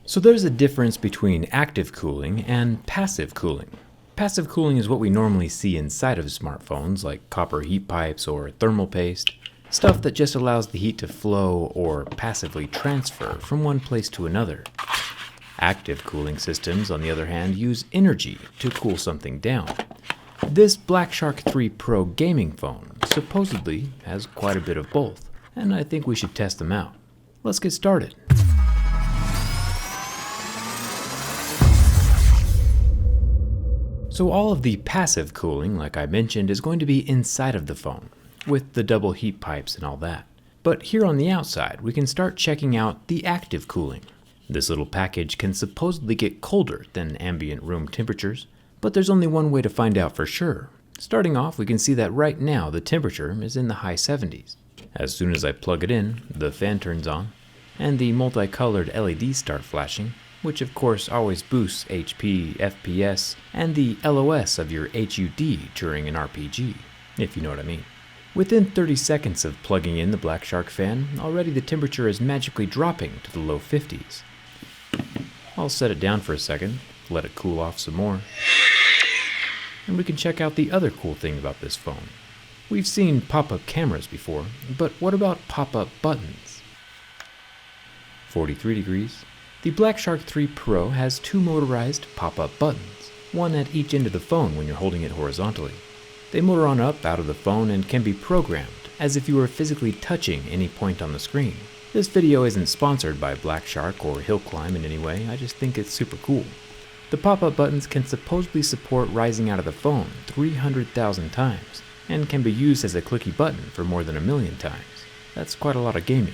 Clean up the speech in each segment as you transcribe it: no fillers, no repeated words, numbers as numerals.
So there's a difference between active cooling and passive cooling. Passive cooling is what we normally see inside of smartphones, like copper heat pipes or thermal paste, stuff that just allows the heat to flow or passively transfer from one place to another. Active cooling systems, on the other hand, use energy to cool something down. This BlackShark 3 Pro gaming phone supposedly has quite a bit of both, and I think we should test them out. Let's get started. So all of the passive cooling, like I mentioned, is going to be inside of the phone, with the double heat pipes and all that. But here on the outside, we can start checking out the active cooling. This little package can supposedly get colder than ambient room temperatures, but there's only one way to find out for sure. Starting off, we can see that right now the temperature is in the high 70s. As soon as I plug it in, the fan turns on, and the multicolored LEDs start flashing, which of course always boosts HP, FPS, and the LOS of your HUD during an RPG, if you know what I mean. Within 30 seconds of plugging in the BlackShark fan, already the temperature is magically dropping to the low 50s. I'll set it down for a second, let it cool off some more, and we can check out the other cool thing about this phone. We've seen pop-up cameras before, but what about pop-up buttons? 43 degrees. The BlackShark 3 Pro has two motorized pop-up buttons, one at each end of the phone when you're holding it horizontally. They motor on up out of the phone and can be programmed as if you were physically touching any point on the screen. This video isn't sponsored by BlackShark or Hillclimb in any way, I just think it's super cool. The pop-up buttons can supposedly support rising out of the phone 300,000 times, and can be used as a clicky button for more than 1 million times. That's quite a lot of gaming.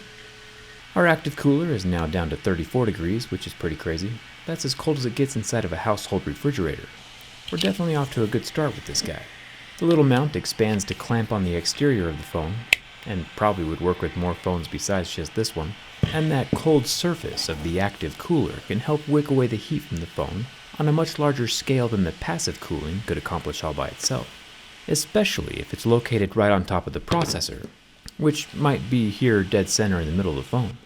Our active cooler is now down to 34 degrees, which is pretty crazy. That's as cold as it gets inside of a household refrigerator. We're definitely off to a good start with this guy. The little mount expands to clamp on the exterior of the phone, and probably would work with more phones besides just this one. And that cold surface of the active cooler can help wick away the heat from the phone on a much larger scale than the passive cooling could accomplish all by itself. Especially if it's located right on top of the processor, which might be here dead center in the middle of the phone.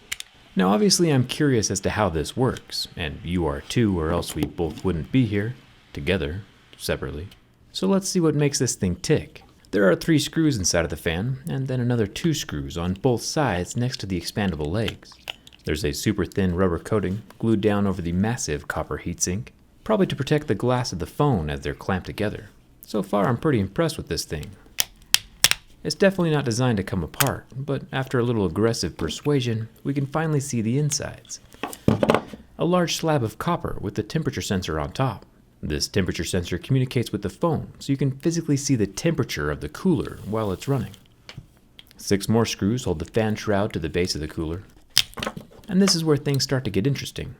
Now obviously I'm curious as to how this works, and you are too, or else we both wouldn't be here, together, separately. So let's see what makes this thing tick. There are 3 screws inside of the fan, and then another 2 screws on both sides next to the expandable legs. There's a super thin rubber coating glued down over the massive copper heatsink, probably to protect the glass of the phone as they're clamped together. So far I'm pretty impressed with this thing. It's definitely not designed to come apart, but after a little aggressive persuasion, we can finally see the insides. A large slab of copper with the temperature sensor on top. This temperature sensor communicates with the phone, so you can physically see the temperature of the cooler while it's running. 6 more screws hold the fan shroud to the base of the cooler. And this is where things start to get interesting.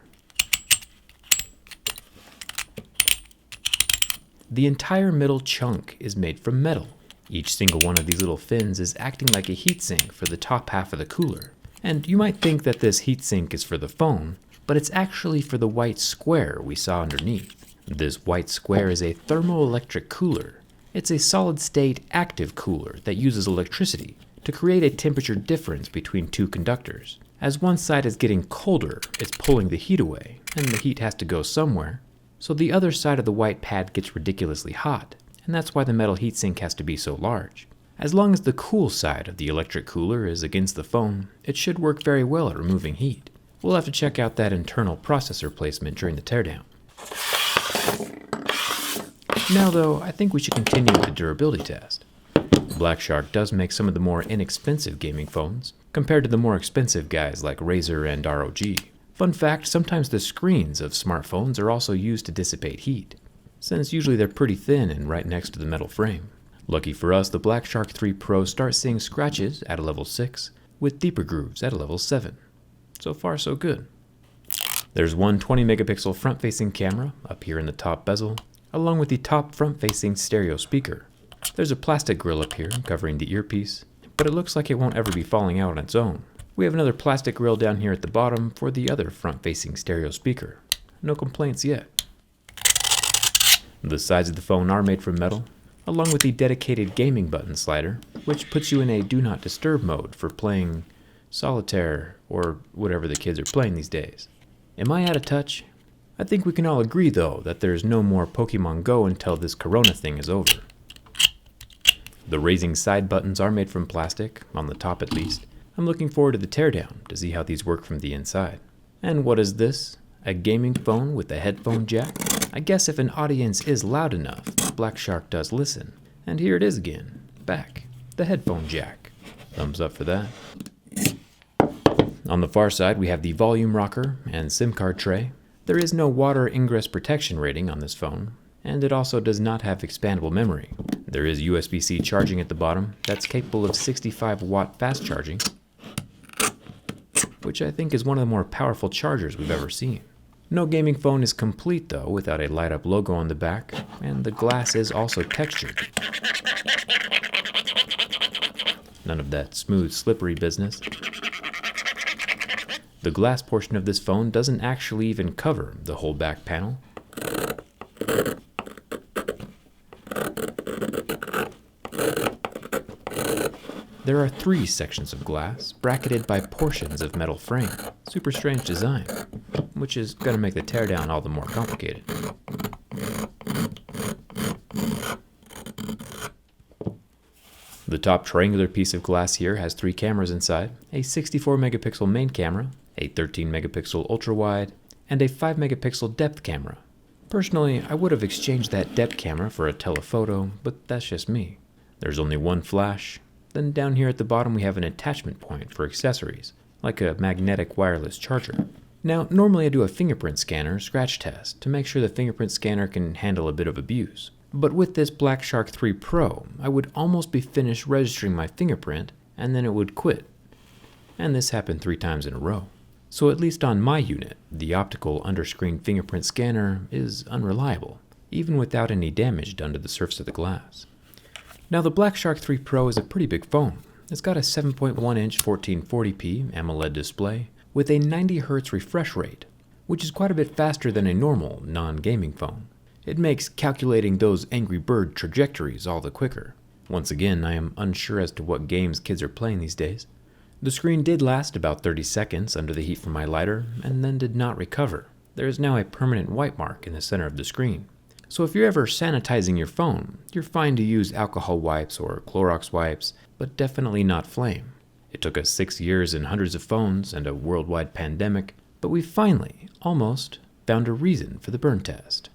The entire middle chunk is made from metal. Each single one of these little fins is acting like a heatsink for the top half of the cooler. And you might think that this heatsink is for the phone, but it's actually for the white square we saw underneath. This white square is a thermoelectric cooler. It's a solid-state active cooler that uses electricity to create a temperature difference between 2 conductors. As one side is getting colder, it's pulling the heat away, and the heat has to go somewhere, so the other side of the white pad gets ridiculously hot. And that's why the metal heatsink has to be so large. As long as the cool side of the electric cooler is against the phone, it should work very well at removing heat. We'll have to check out that internal processor placement during the teardown. Now though, I think we should continue with the durability test. BlackShark does make some of the more inexpensive gaming phones, compared to the more expensive guys like Razer and ROG. Fun fact, sometimes the screens of smartphones are also used to dissipate heat, since usually they're pretty thin and right next to the metal frame. Lucky for us, the BlackShark 3 Pro starts seeing scratches at a level 6, with deeper grooves at a level 7. So far so good. There's one 20 megapixel front-facing camera up here in the top bezel, along with the top front-facing stereo speaker. There's a plastic grill up here covering the earpiece, but it looks like it won't ever be falling out on its own. We have another plastic grill down here at the bottom for the other front-facing stereo speaker. No complaints yet. The sides of the phone are made from metal, along with the dedicated gaming button slider, which puts you in a do not disturb mode for playing solitaire or whatever the kids are playing these days. Am I out of touch? I think we can all agree, though, that there's no more Pokemon Go until this Corona thing is over. The raising side buttons are made from plastic, on the top at least. I'm looking forward to the teardown to see how these work from the inside. And what is this? A gaming phone with a headphone jack? I guess if an audience is loud enough, BlackShark does listen. And here it is again, back, the headphone jack. Thumbs up for that. On the far side, we have the volume rocker and SIM card tray. There is no water ingress protection rating on this phone, and it also does not have expandable memory. There is USB-C charging at the bottom that's capable of 65-watt fast charging, which I think is one of the more powerful chargers we've ever seen. No gaming phone is complete, though, without a light-up logo on the back, and the glass is also textured. None of that smooth, slippery business. The glass portion of this phone doesn't actually even cover the whole back panel. There are 3 sections of glass, bracketed by portions of metal frame. Super strange design, which is going to make the teardown all the more complicated. The top triangular piece of glass here has 3 cameras inside, a 64-megapixel main camera, a 13-megapixel ultra-wide, and a 5-megapixel depth camera. Personally, I would have exchanged that depth camera for a telephoto, but that's just me. There's only one flash. Then down here at the bottom we have an attachment point for accessories, like a magnetic wireless charger. Now, normally I do a fingerprint scanner scratch test to make sure the fingerprint scanner can handle a bit of abuse. But with this BlackShark 3 Pro, I would almost be finished registering my fingerprint, and then it would quit. And this happened 3 times in a row. So at least on my unit, the optical underscreen fingerprint scanner is unreliable, even without any damage done to the surface of the glass. Now the BlackShark 3 Pro is a pretty big phone. It's got a 7.1-inch 1440p AMOLED display with a 90 Hz refresh rate, which is quite a bit faster than a normal non-gaming phone. It makes calculating those Angry Bird trajectories all the quicker. Once again, I am unsure as to what games kids are playing these days. The screen did last about 30 seconds under the heat from my lighter and then did not recover. There is now a permanent white mark in the center of the screen. So if you're ever sanitizing your phone, you're fine to use alcohol wipes or Clorox wipes, but definitely not flame. It took us 6 years and hundreds of phones and a worldwide pandemic, but we finally, almost, found a reason for the burn test.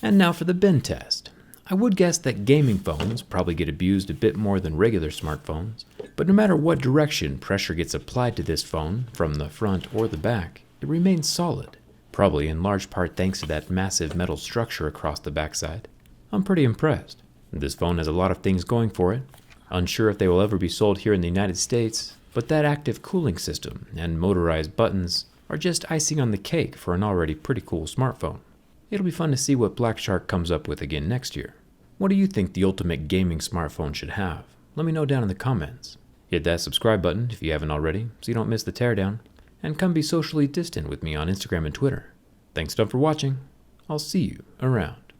And now for the bend test. I would guess that gaming phones probably get abused a bit more than regular smartphones, but no matter what direction pressure gets applied to this phone, from the front or the back, it remains solid. Probably in large part thanks to that massive metal structure across the backside. I'm pretty impressed. This phone has a lot of things going for it. Unsure if they will ever be sold here in the United States, but that active cooling system and motorized buttons are just icing on the cake for an already pretty cool smartphone. It'll be fun to see what BlackShark comes up with again next year. What do you think the ultimate gaming smartphone should have? Let me know down in the comments. Hit that subscribe button if you haven't already so you don't miss the teardown. And come be socially distant with me on Instagram and Twitter. Thanks a ton for watching. I'll see you around.